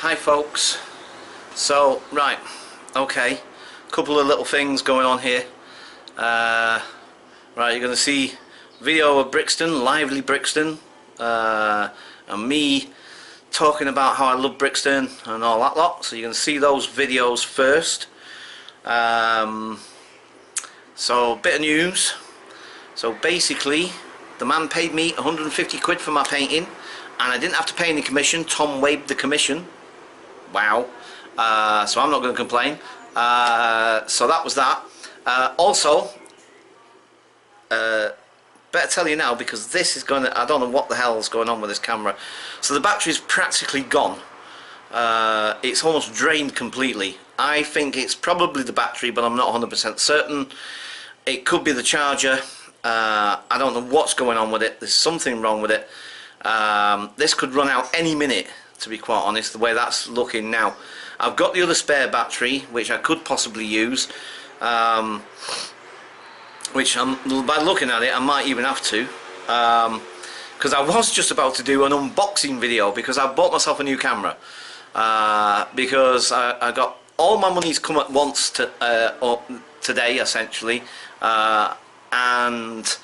Hi folks. So right, okay, couple of little things going on here. Right, you're going to see video of Brixton, lively Brixton, and me talking about how I love Brixton and all that lot. So you're going to see those videos first. So bit of news. So basically, the man paid me 150 quid for my painting, and I didn't have to pay any commission. Tom waived the commission. Wow. So I'm not going to complain. So that was that. Also, better tell you now, because this is going to, I don't know what the hell's going on with this camera. So the battery's practically gone. It's almost drained completely. I think it's probably the battery, but I'm not 100% certain. It could be the charger. I don't know what's going on with it. There's something wrong with it. This could run out any minute, to be quite honest, the way that's looking now. I've got the other spare battery which I could possibly use, which by looking at it I might even have to, because I was just about to do an unboxing video, because I bought myself a new camera, because I got all my money's come at once today essentially, and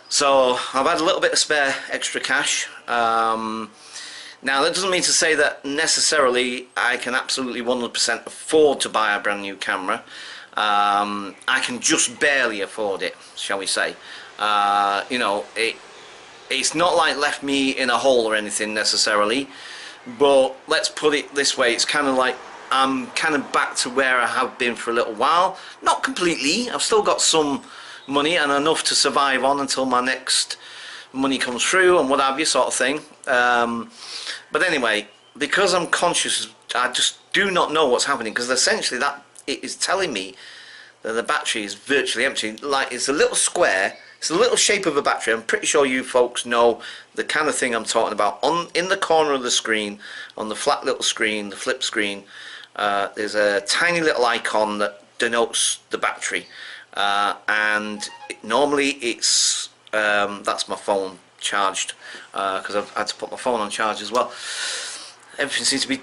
so I've had a little bit of spare extra cash. Now that doesn't mean to say that necessarily I can absolutely 100% afford to buy a brand new camera. I can just barely afford it, shall we say. You know, it's not like left me in a hole or anything necessarily, but let's put it this way, it's kind of like I'm kind of back to where I have been for a little while. Not completely, I've still got some money and enough to survive on until my next money comes through and what have you, sort of thing. But anyway, because I'm conscious, I just do not know what's happening, because essentially that it is telling me that the battery is virtually empty. Like, it's a little square, it's a little shape of a battery. I'm pretty sure you folks know the kind of thing I'm talking about. In the corner of the screen, on the flat little screen, the flip screen, there's a tiny little icon that denotes the battery, and normally it's that's my phone charged, because I've had to put my phone on charge as well. Everything seems to be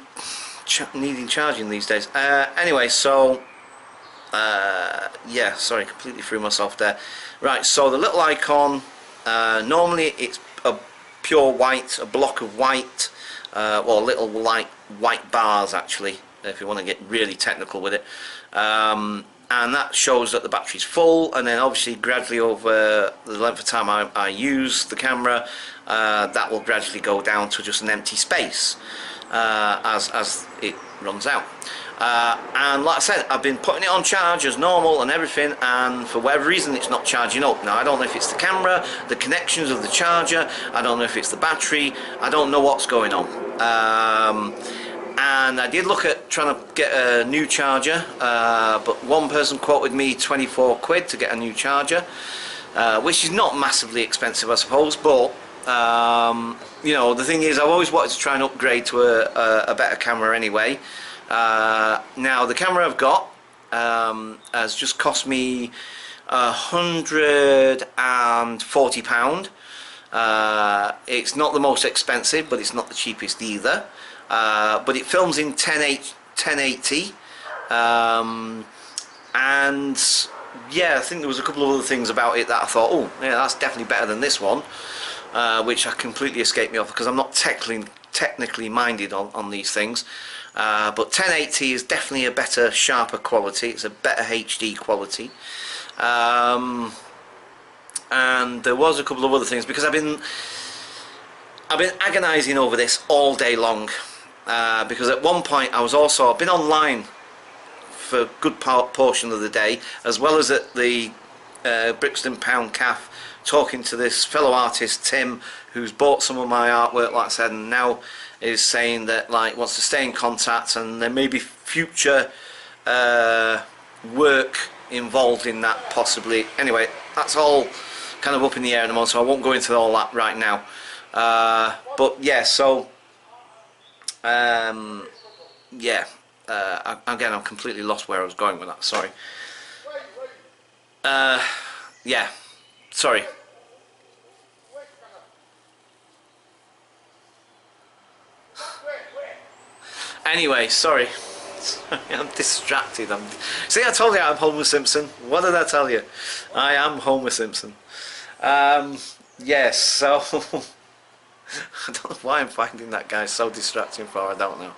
needing charging these days. Anyway, so yeah, sorry, completely threw myself there. Right, so the little icon, normally it's a pure white, a block of white, well, little light white bars actually, if you want to get really technical with it. And that shows that the battery's full, and then obviously gradually over the length of time I use the camera, that will gradually go down to just an empty space as it runs out. And like I said, I've been putting it on charge as normal and everything, and for whatever reason it's not charging up. Now I don't know if it's the camera, the connections of the charger, I don't know if it's the battery, I don't know what's going on. And I did look at trying to get a new charger, but one person quoted me 24 quid to get a new charger, which is not massively expensive I suppose, but you know, the thing is, I've always wanted to try and upgrade to a better camera anyway. Now the camera I've got has just cost me £140. It's not the most expensive, but it's not the cheapest either. But it films in 1080, and yeah, I think there was a couple of other things about it that I thought, oh yeah, that's definitely better than this one, which I completely escaped me off, because I'm not technically minded on these things. But 1080 is definitely a better, sharper quality. It's a better HD quality. And there was a couple of other things, because I've been agonising over this all day long, because at one point I've been online for a good portion of the day, as well as at the Brixton Pound Calf, talking to this fellow artist Tim, who's bought some of my artwork, like I said, and now is saying that like wants to stay in contact, and there may be future work involved in that possibly. Anyway, that's all kind of up in the air at the moment, so I won't go into all that right now. But yeah, so yeah, again, I'm completely lost where I was going with that, sorry. Yeah, sorry. Anyway, sorry. I'm distracted. See, I told you I'm Homer Simpson. What did I tell you? I am Homer Simpson. Yes, so I don't know why I'm finding that guy so distracting for. I don't know.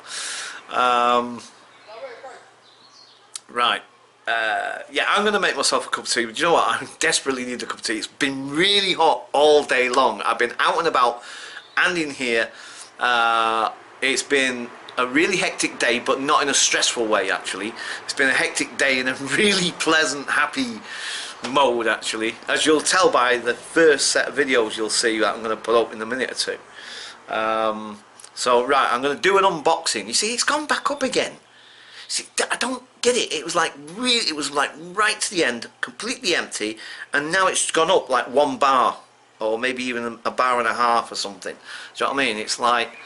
Right. Yeah, I'm going to make myself a cup of tea. But you know what? I desperately need a cup of tea. It's been really hot all day long. I've been out and about and in here. It's been a really hectic day, but not in a stressful way, actually. It's been a hectic day in a really pleasant, happy mode, actually. As you'll tell by the first set of videos you'll see that I'm going to put up in a minute or two. So, right, I'm going to do an unboxing. You see, it's gone back up again. See, I don't get it. It was like right to the end, completely empty, and now it's gone up like 1 bar, or maybe even a bar and a half or something. Do you know what I mean? It's like,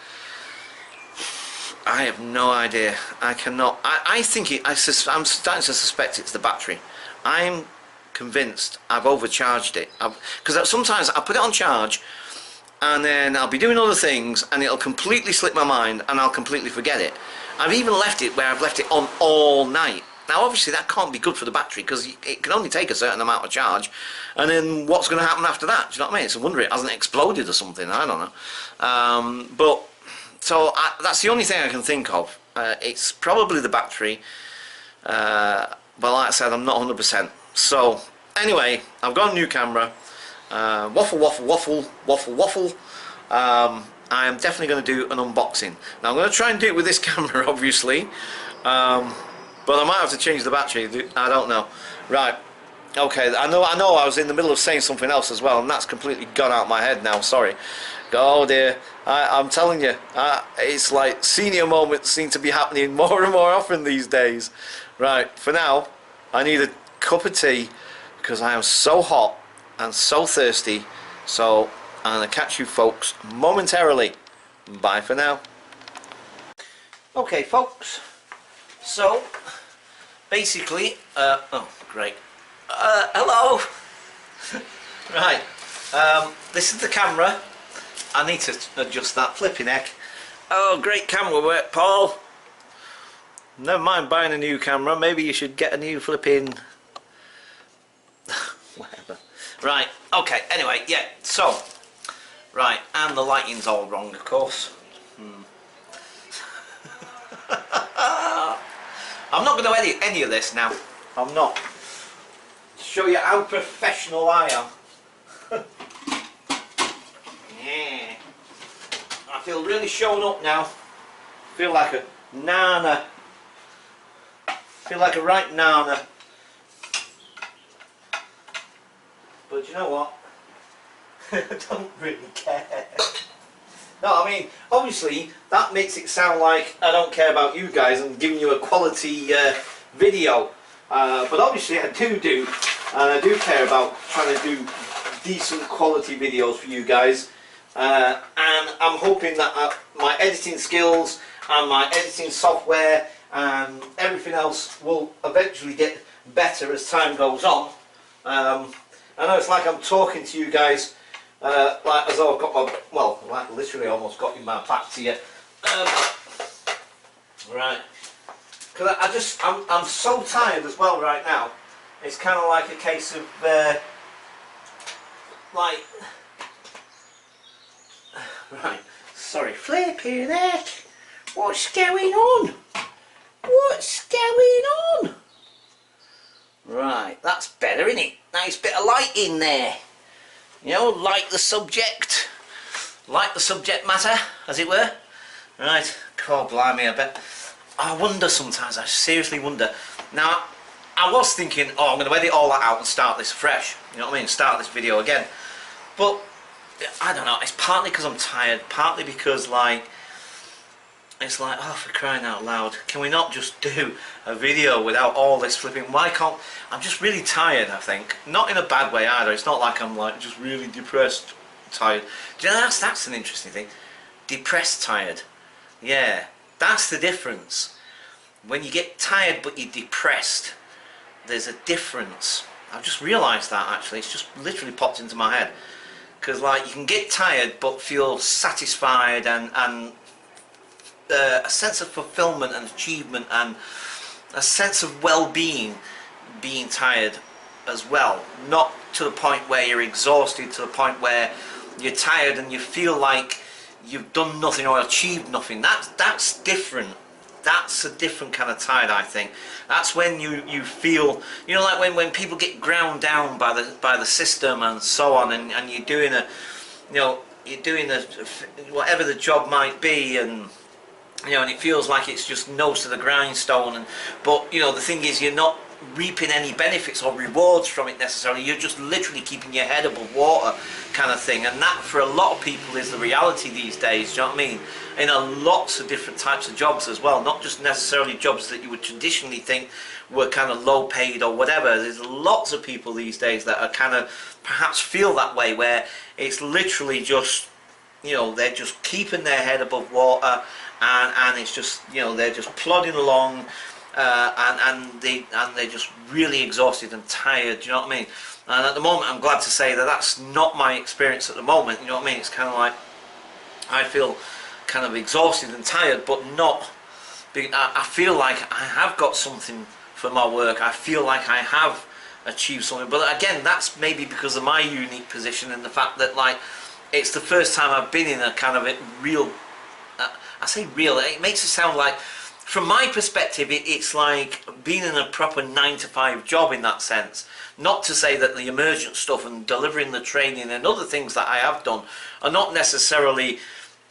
I have no idea. I cannot. I think I'm starting to suspect it's the battery. I'm convinced I've overcharged it. Because sometimes I put it on charge, and then I'll be doing other things, and it'll completely slip my mind, and I'll completely forget it. I've even left it where I've left it on all night. Now, obviously, that can't be good for the battery, because it can only take a certain amount of charge, and then what's going to happen after that? Do you know what I mean? It's a wonder it hasn't exploded or something. I don't know. But. So that's the only thing I can think of. It's probably the battery, but like I said, I'm not 100%. So anyway, I've got a new camera. Waffle, waffle, waffle, waffle, waffle. I am definitely going to do an unboxing. Now I'm going to try and do it with this camera, obviously, but I might have to change the battery. I don't know. Right. Okay. I know. I was in the middle of saying something else as well, and that's completely gone out of my head now. Sorry. Oh dear. I'm telling you, it's like senior moments seem to be happening more and more often these days. Right, for now, I need a cup of tea because I am so hot and so thirsty. So I'm going to catch you folks momentarily. Bye for now. Okay, folks. So, basically, oh, great. Hello. Right, this is the camera. I need to adjust that flipping heck. Oh, great camera work, Paul. Never mind buying a new camera. Maybe you should get a new flipping... whatever. Right, okay, anyway, yeah, so... Right, and the lighting's all wrong, of course. I'm not going to edit any of this now. I'm not. To show you how professional I am. Yeah. I feel really shown up now. Feel like a nana. Feel like a right nana. But you know what? I don't really care. No, I mean, obviously that makes it sound like I don't care about you guys and giving you a quality video. But obviously I do, and I do care about trying to do decent quality videos for you guys. And I'm hoping that my editing skills and my editing software and everything else will eventually get better as time goes on. I know it's like I'm talking to you guys like as though I've got my, well, like literally almost got in my back to you. Right, because I'm so tired as well right now. It's kind of like a case of like. Right, sorry, flipping heck, what's going on? What's going on? Right, that's better, isn't it? Nice bit of light in there. You know, like the subject matter, as it were. Right, God blimey, I bet. I wonder sometimes, I seriously wonder. Now, I was thinking, oh, I'm going to edit all that out and start this fresh. You know what I mean? Start this video again. But I don't know, it's partly because I'm tired, partly because like it's like, oh, for crying out loud, can we not just do a video without all this flipping? Why can't... I'm just really tired, I think. Not in a bad way either. It's not like I'm like just really depressed tired. Do you know, that's an interesting thing. Depressed tired. Yeah, that's the difference. When you get tired but you're depressed, there's a difference. I've just realised that actually. It's just literally popped into my head. Because like you can get tired but feel satisfied and a sense of fulfillment and achievement and a sense of well-being being tired as well. Not to the point where you're exhausted, to the point where you're tired and you feel like you've done nothing or achieved nothing. That's different. That's a different kind of tired, I think. That's when you feel, you know, like when people get ground down by the system and so on, and you're doing a, you know, you're doing a, whatever the job might be, and you know, and it feels like it's just nose to the grindstone, and but you know, the thing is, you're not reaping any benefits or rewards from it necessarily. You're just literally keeping your head above water, kind of thing. And that, for a lot of people, is the reality these days. Do you know what I mean? In a lots of different types of jobs as well, not just necessarily jobs that you would traditionally think were kind of low paid or whatever. There's lots of people these days that are kind of perhaps feel that way, where it's literally just, you know, they're just keeping their head above water, and it's just, you know, they're just plodding along, and they're just really exhausted and tired. Do you know what I mean? And at the moment, I'm glad to say that that's not my experience at the moment. You know what I mean? It's kind of like I feel kind of exhausted and tired, but not. I feel like I have got something for my work. I feel like I have achieved something. But again, that's maybe because of my unique position and the fact that, like, it's the first time I've been in a kind of a real. I say real. It makes it sound like, from my perspective, it's like being in a proper 9-to-5 job in that sense. Not to say that the emergent stuff and delivering the training and other things that I have done are not necessarily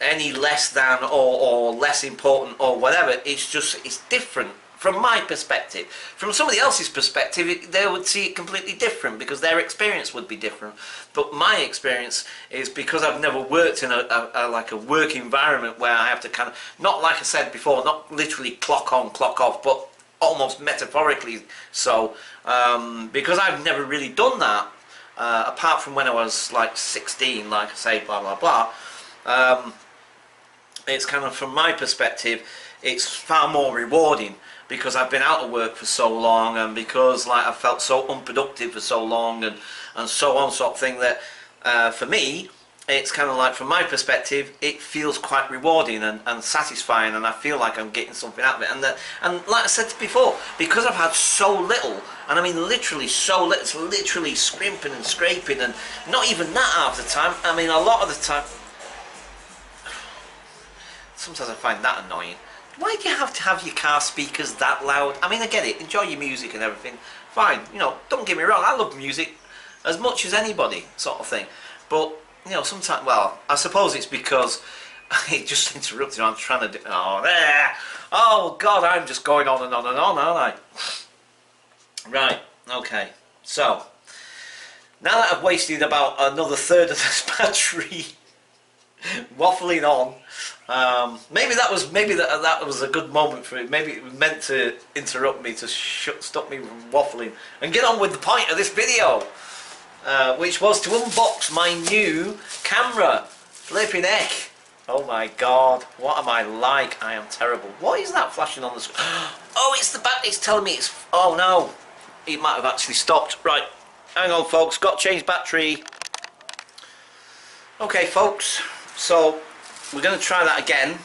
any less than or less important or whatever. It's just, it's different from my perspective. From somebody else's perspective, they would see it completely different because their experience would be different. But my experience is, because I've never worked in a like a work environment where I have to kind of, not like I said before, not literally clock on, clock off, but almost metaphorically so, because I've never really done that, apart from when I was like 16, like I say, blah blah blah. It's kind of, from my perspective, it's far more rewarding, because I've been out of work for so long, and because, like, I've felt so unproductive for so long, and so on, sort of thing, that for me, it's kind of like, from my perspective, it feels quite rewarding and satisfying, and I feel like I'm getting something out of it. And like I said before, because I've had so little, and I mean literally so little, it's literally scrimping and scraping, and not even that half the time. I mean, a lot of the time, sometimes I find that annoying. Why do you have to have your car speakers that loud? I mean, I get it, enjoy your music and everything, fine, you know, don't get me wrong, I love music as much as anybody, sort of thing. But, you know, sometimes, well, I suppose it's because it just interrupts you. I'm trying to do, oh, there, oh God, I'm just going on and on and on, aren't I? Right, okay, so, now that I've wasted about another third of this battery waffling on, maybe that was a good moment for it. Maybe it was meant to interrupt me, to stop me from waffling and get on with the point of this video, which was to unbox my new camera. Flipping heck! Oh my God, what am I like? I am terrible. What is that flashing on the screen? Oh, it's the back. It's telling me it's. Oh no, it might have actually stopped. Right, hang on, folks. Got to change battery. Okay, folks. So we're going to try that again.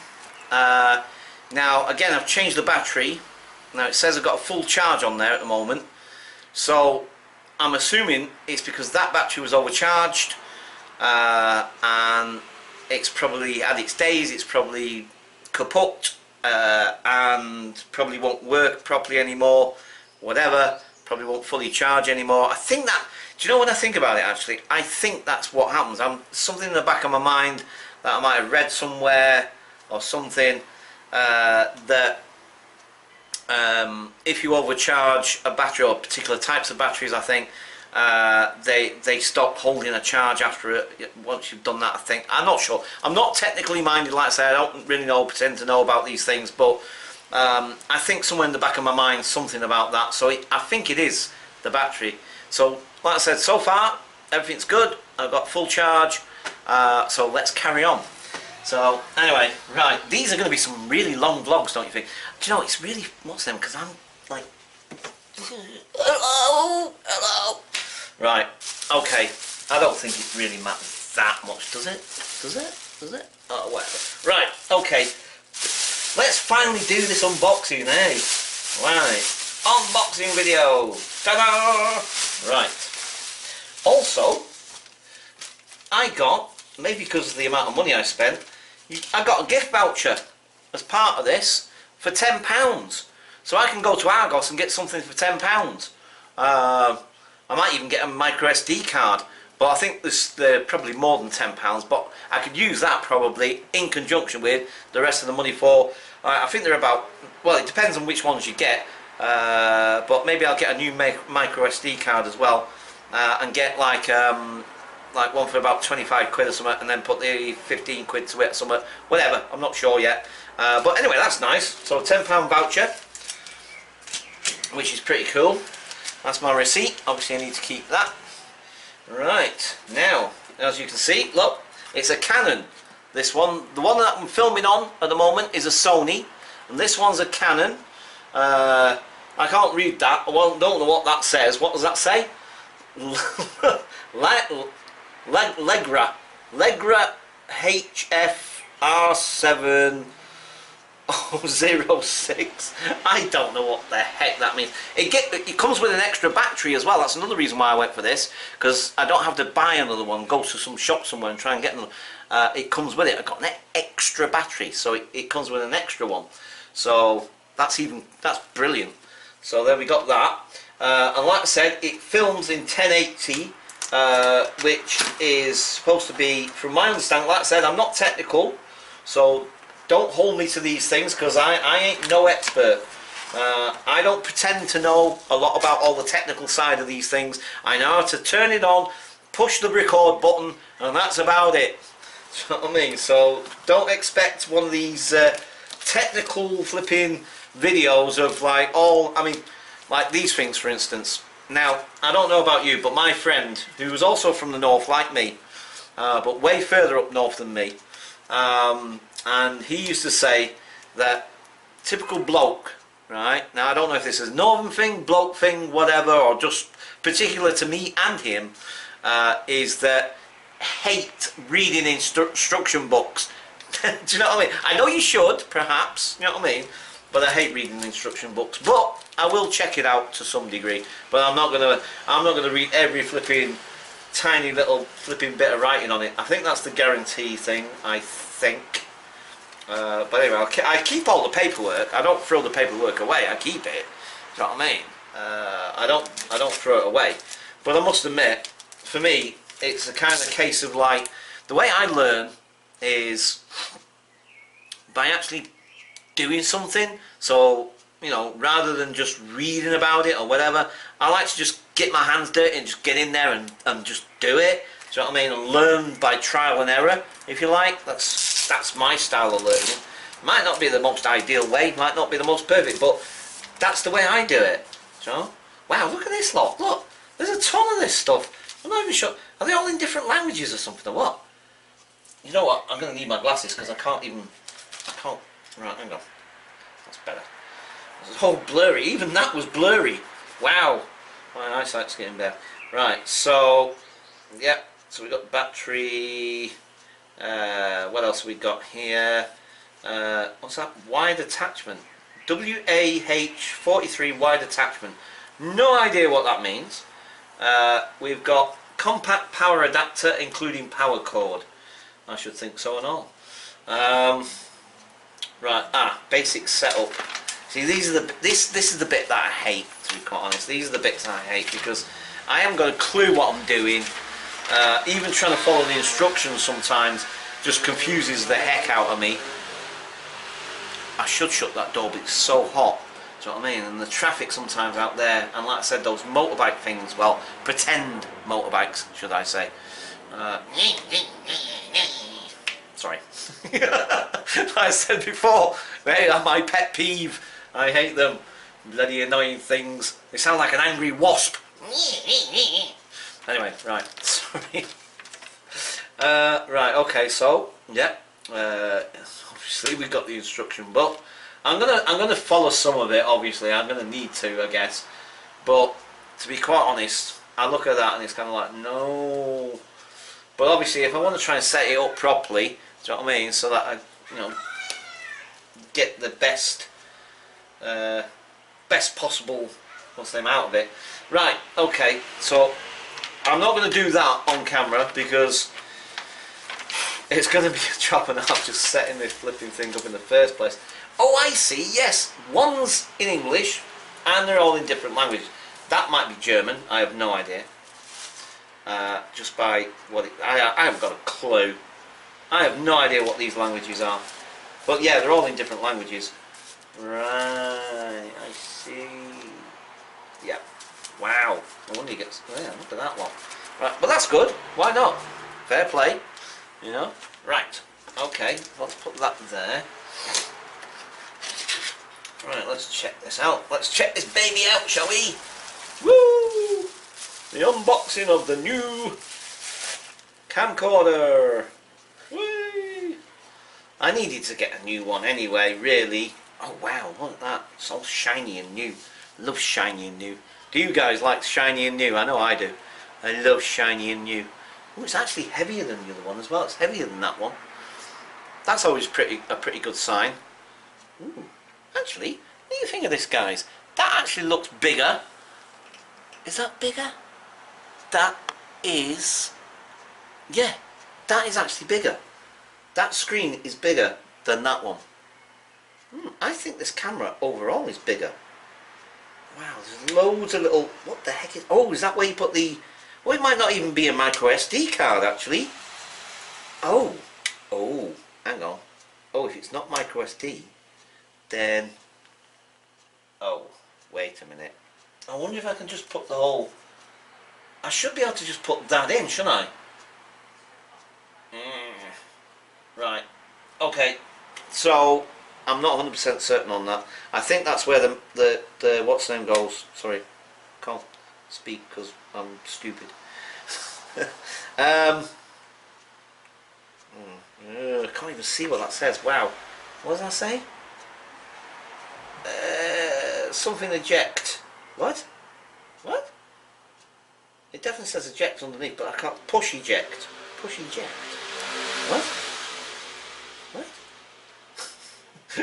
Now again, I've changed the battery. Now it says I've got a full charge on there at the moment, so I'm assuming it's because that battery was overcharged, and it's probably had its days, it's probably kaput, and probably won't work properly anymore, whatever, probably won't fully charge anymore. I think that, do you know, when I think about it, actually, I think that's what happens. Something in the back of my mind that I might have read somewhere or something, that if you overcharge a battery, or particular types of batteries, I think they stop holding a charge after it, once you've done that, I think. I'm not sure. I'm not technically minded, like I say, I don't really pretend to know about these things, but I think somewhere in the back of my mind something about that, so I think it is the battery. So like I said, so far everything's good, I've got full charge, so let's carry on. So anyway, right, these are going to be some really long vlogs, don't you think? Do you know, it's really, what's them, because I'm like, hello, hello. Right, okay, I don't think it really matters that much, does it? Does it? Does it? Oh, whatever. Right, okay. let's finally do this unboxing, eh? Right, unboxing video. Ta-da! Right. Also, I got, maybe because of the amount of money I spent, I got a gift voucher as part of this for £10. So I can go to Argos and get something for £10. I might even get a micro SD card, but I think they're probably more than £10. But I could use that probably in conjunction with the rest of the money for. I think they're about. Well, it depends on which ones you get, but maybe I'll get a new micro SD card as well, and get like one for about 25 quid or something, and then put the 15 quid to it or something. Whatever, I'm not sure yet. But anyway, that's nice. So £10 voucher, which is pretty cool. That's my receipt. Obviously I need to keep that. Right, now, as you can see, look, it's a Canon. This one, the one that I'm filming on at the moment is a Sony, and this one's a Canon. I can't read that. I don't know what that says. What does that say? Legra HFR7 006. I don't know what the heck that means. It comes with an extra battery as well. That's another reason why I went for this, because I don't have to buy another one, go to some shop somewhere and try and get another. It comes with it. I got an extra battery, so it comes with an extra one. So that's brilliant. So there we got that. And like I said, it films in 1080, which is supposed to be, from my understanding, like I said, I'm not technical, so don't hold me to these things, because I ain't no expert. I don't pretend to know a lot about all the technical side of these things. I know how to turn it on, push the record button, and that's about it. You know what I mean? So don't expect one of these technical flipping videos of like like these things, for instance. Now, I don't know about you, but my friend, who was also from the north like me, but way further up north than me, and he used to say that typical bloke, right? Now I don't know if this is a northern thing, bloke thing, whatever, or just particular to me and him, is that hate reading instruction books. Do you know what I mean? I know you should, perhaps, you know what I mean, but I hate reading instruction books. But I will check it out to some degree. But I'm not gonna read every flipping tiny little flipping bit of writing on it. I think that's the guarantee thing. I think. But anyway, I keep all the paperwork. I don't throw the paperwork away. I keep it. Do you know what I mean? I don't throw it away. But I must admit, for me, it's a kind of case of like, the way I learn is by actually doing something. So, you know, rather than just reading about it or whatever, I like to just get my hands dirty and just get in there and just do it. Do you know what I mean? And learn by trial and error, if you like. That's my style of learning. Might not be the most ideal way, might not be the most perfect, but that's the way I do it. Do you know? Wow, look at this lot. Look, there's a ton of this stuff. I'm not even sure. Are they all in different languages or something or what? You know what? I'm going to need my glasses because I can't. Right, hang on. That's better. It's all blurry. Even that was blurry. Wow. My eyesight's getting better. Right, so, yeah. So we got battery. What else have we got here? What's that? Wide attachment. WAH43 wide attachment. No idea what that means. We've got compact power adapter including power cord. I should think so and all. Right, basic setup. See, these are this is the bit that I hate, to be quite honest. These are the bits I hate because I haven't got a clue what I'm doing. Even trying to follow the instructions sometimes just confuses the heck out of me. I should shut that door, but it's so hot. Do you know what I mean? And the traffic sometimes out there, and like I said, those motorbike things, well, pretend motorbikes, should I say. Sorry. Like I said before, they are my pet peeve. I hate them. Bloody annoying things. They sound like an angry wasp. Anyway, right, sorry. Right, okay, so, yeah. Obviously we've got the instruction book. I'm gonna follow some of it, obviously. I'm gonna need to, I guess. But to be quite honest, I look at that and it's kind of like, no. But obviously, if I want to try and set it up properly, do you know what I mean? So that I, get the best best possible what's the name out of it. Right, okay, so I'm not going to do that on camera because it's going to be a chop and half just setting this flipping thing up in the first place. Oh, I see, yes, one's in English and they're all in different languages. That might be German, I have no idea. Just by what it, I haven't got a clue. I have no idea what these languages are. But yeah, they're all in different languages. Right, I see. Yeah. Wow. No wonder you get. Yeah, look at that one. Right, but that's good. Why not? Fair play. You know. Right. Okay. Let's put that there. Right. Let's check this out. Let's check this baby out, shall we? Woo! The unboxing of the new camcorder. Whee! I needed to get a new one anyway, really. Oh wow, look at that. It's all shiny and new. Love shiny and new. Do you guys like shiny and new? I know I do. I love shiny and new. Oh, it's actually heavier than the other one as well. It's heavier than that one. That's always a pretty good sign. Ooh. Actually, what do you think of this, guys? That actually looks bigger. Is that bigger? That is... Yeah, that is actually bigger. That screen is bigger than that one. I think this camera overall is bigger. Wow, there's loads of little... What the heck is... Oh, is that where you put the... Well, it might not even be a micro SD card, actually. Oh. Oh, hang on. Oh, if it's not micro SD, then... Oh, wait a minute. I wonder if I can just put the whole... I should be able to just put that in, shouldn't I? Right. Okay. So, I'm not 100% certain on that. I think that's where the what's the name goes. Sorry. Can't speak because I'm stupid. I can't even see what that says. Wow. What does that say? Something eject. What? What? It definitely says eject underneath, but I can't. Push eject. Push eject. What? What?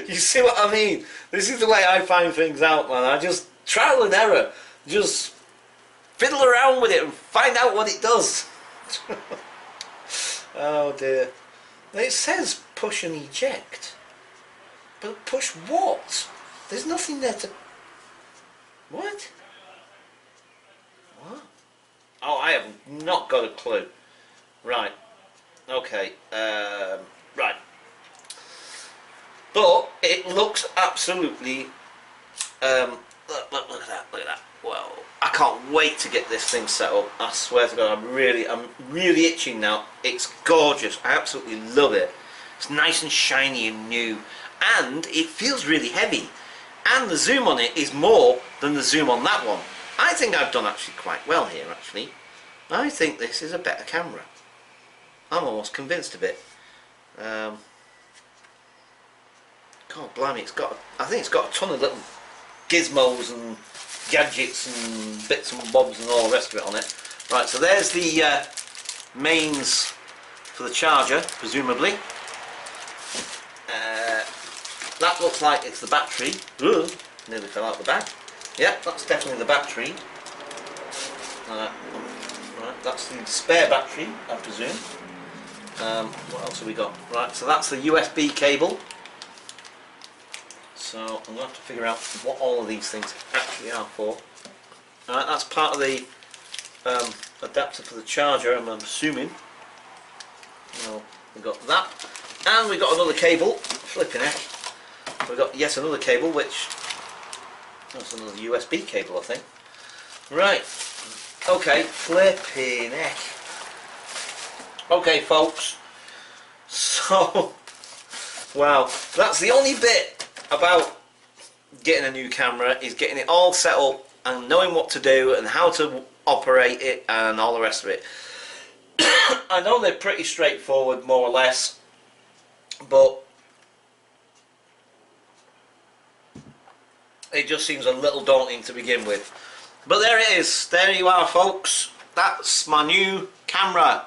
You see what I mean? This is the way I find things out, man. I just trial and error. Just fiddle around with it and find out what it does. Oh dear. It says push and eject. But push what? There's nothing there to... What? What? Oh, I have not got a clue. Right. Okay. Right. But it looks absolutely... look at that. Look at that. Well, I can't wait to get this thing set up. I swear to God, I'm really itching now. It's gorgeous. I absolutely love it. It's nice and shiny and new. And it feels really heavy. And the zoom on it is more than the zoom on that one. I think I've done actually quite well here, actually. I think this is a better camera. I'm almost convinced of it. God blimey, I think it's got a ton of little gizmos and gadgets and bits and bobs and all the rest of it on it. Right, so there's the mains for the charger, presumably. That looks like it's the battery. Ugh, nearly fell out the bag. Yeah, that's definitely the battery. Right, that's the spare battery, I presume. What else have we got? Right, so that's the USB cable. So I'm going to have to figure out what all of these things actually are for. Alright, that's part of the adapter for the charger, I'm assuming. Well, we've got that. And we've got another cable. Flipping heck. We've got yet another cable, which... That's another USB cable, I think. Right. Okay, flipping heck. Okay, folks. So... Wow. That's the only bit about getting a new camera, is getting it all set up and knowing what to do and how to operate it and all the rest of it. I know they're pretty straightforward, more or less, but it just seems a little daunting to begin with. But there it is. There you are, folks. That's my new camera.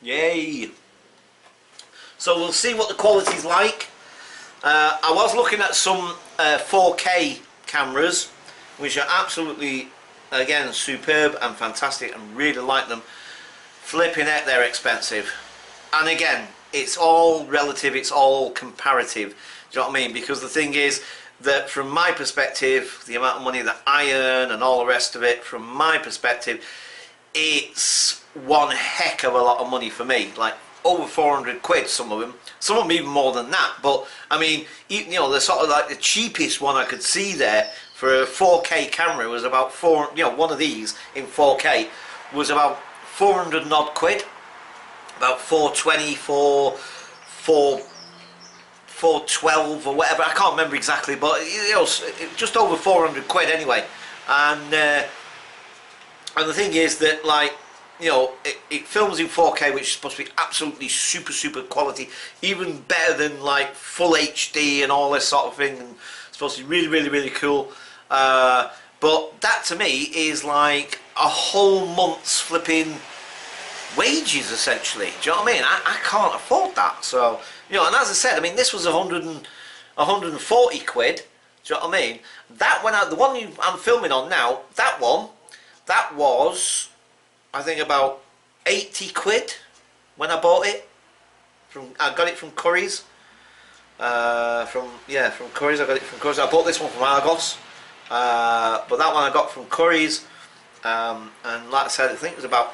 Yay. So we'll see what the quality's like. I was looking at some 4K cameras, which are absolutely, again, superb and fantastic, and really like them. Flipping heck, they're expensive. And again, it's all relative, it's all comparative. Do you know what I mean? Because the thing is that from my perspective, the amount of money that I earn and all the rest of it, from my perspective, it's one heck of a lot of money for me. Like over 400 quid, some of them even more than that. But I mean, you know, the sort of like the cheapest one I could see there for a 4K camera was about one of these in 4K was about 400 and odd quid, about 420, 412 or whatever. I can't remember exactly, but you know, just over 400 quid anyway. And the thing is that, like, you know, it films in 4K, which is supposed to be absolutely super quality, even better than like full HD and all this sort of thing, and it's supposed to be really cool. But that to me is like a whole month's flipping wages, essentially. Do you know what I mean? I can't afford that. So, you know, and as I said, I mean, this was 140 quid. Do you know what I mean? That went out. The one I'm filming on now, that was, I think, about 80 quid when I bought it. I got it from Curry's. From Curry's. I got it from Curry's. I bought this one from Argos, but that one I got from Curry's. And like I said, I think it was about.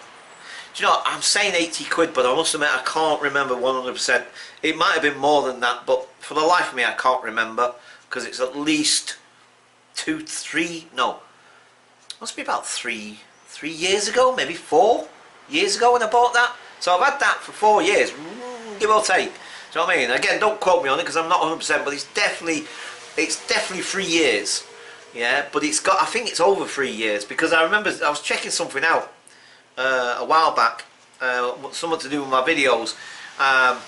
Do you know, I'm saying 80 quid, but I must admit I can't remember 100%. It might have been more than that, but for the life of me I can't remember, because it's at least must be about 3 years ago, maybe 4 years ago when I bought that. So I've had that for 4 years, give or take. Do you know what I mean? Again, don't quote me on it because I'm not 100%, but it's definitely 3 years. Yeah, but it's got, I think it's over 3 years, because I remember I was checking something out a while back, something to do with my videos, and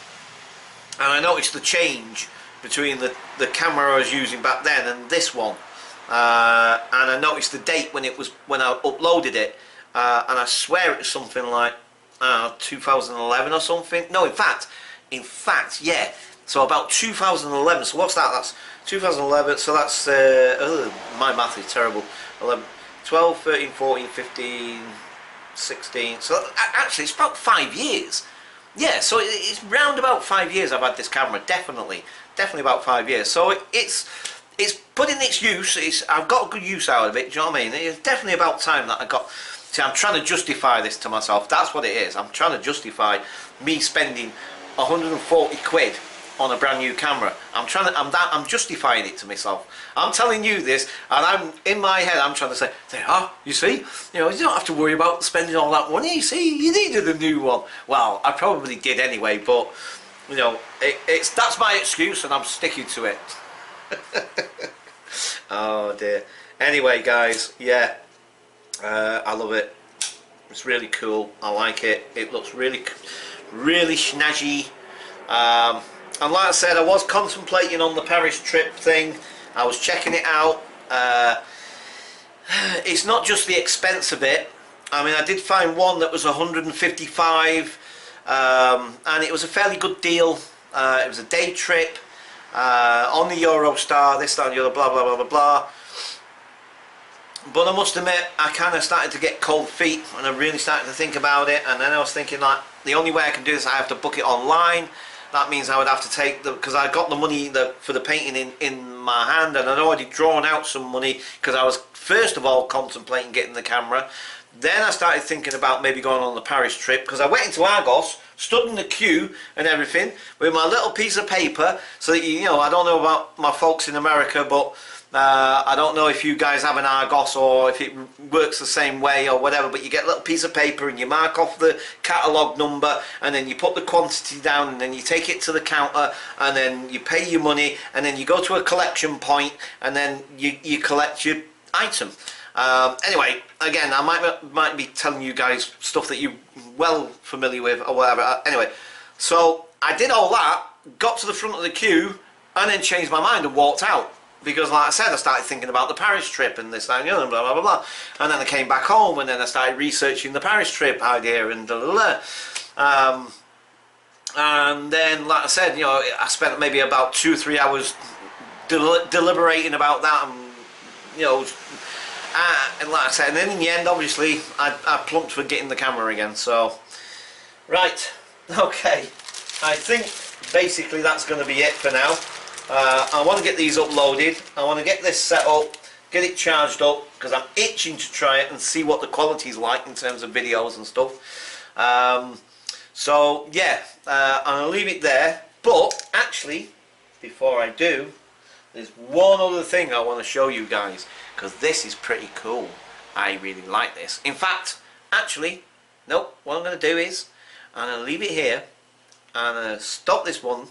I noticed the change between the camera I was using back then and this one, and I noticed the date when I uploaded it, and I swear it was something like 2011 or something. No, in fact, yeah. So about 2011. So what's that? That's 2011. So that's my math is terrible. 11, 12, 13, 14, 15. 16. So actually it's about 5 years. Yeah, so it's round about 5 years I've had this camera. Definitely about 5 years. So it's put in its use. I've got a good use out of it. Do you know what I mean? It's definitely about time that I got. See, I'm trying to justify this to myself. That's what it is. I'm trying to justify me spending 140 quid on a brand new camera. I'm justifying it to myself. I'm telling you this, and I'm in my head. I'm trying to say, you see, you know, you don't have to worry about spending all that money. You see, you needed a new one. Well, I probably did anyway, but you know, that's my excuse, and I'm sticking to it. Oh dear. Anyway, guys, yeah, I love it. It's really cool. I like it. It looks really snazzy. And like I said, I was contemplating on the Paris trip thing. I was checking it out. It's not just the expense of it. I mean, I did find one that was 155, and it was a fairly good deal. It was a day trip on the Eurostar, this, that, and the other, blah blah blah blah blah. But I must admit, I kind of started to get cold feet, and I really started to think about it. And then I was thinking, like, the only way I can do this, I have to book it online. That means I would have to take because I got the money for the painting in my hand, and I'd already drawn out some money because I was first of all contemplating getting the camera. Then I started thinking about maybe going on the Paris trip, because I went into Argos, stood in the queue and everything with my little piece of paper, so that you know, I don't know about my folks in America, but I don't know if you guys have an Argos or if it works the same way or whatever, but you get a little piece of paper and you mark off the catalogue number, and then you put the quantity down, and then you take it to the counter, and then you pay your money, and then you go to a collection point, and then you collect your item. Anyway, again, I might be telling you guys stuff that you're well familiar with or whatever. Anyway, so I did all that, got to the front of the queue, and then changed my mind and walked out. Because, like I said, I started thinking about the Paris trip and this, that, and the other, and blah, blah, blah, blah. And then I came back home, and then I started researching the Paris trip idea, and blah, blah, blah. And then, like I said, you know, I spent maybe about 2 or 3 hours deliberating about that, and you know, and like I said, and then in the end, obviously, I plumped for getting the camera again. So, right, okay, I think basically that's going to be it for now. I want to get these uploaded. I want to get this set up, get it charged up, because I'm itching to try it and see what the quality is like in terms of videos and stuff. So yeah, I'm going to leave it there. But actually, before I do, there's one other thing I want to show you guys, because this is pretty cool. I really like this. In fact, actually, nope, what I'm going to do is I'm going to leave it here, and I'm going to stop this one, and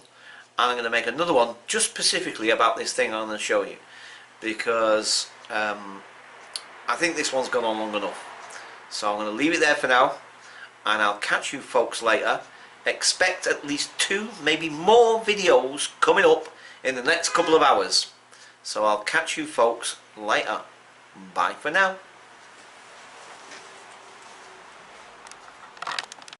I'm going to make another one just specifically about this thing I'm going to show you, because I think this one's gone on long enough. So I'm going to leave it there for now, and I'll catch you folks later. Expect at least 2, maybe more videos coming up in the next couple of hours. So I'll catch you folks later. Bye for now.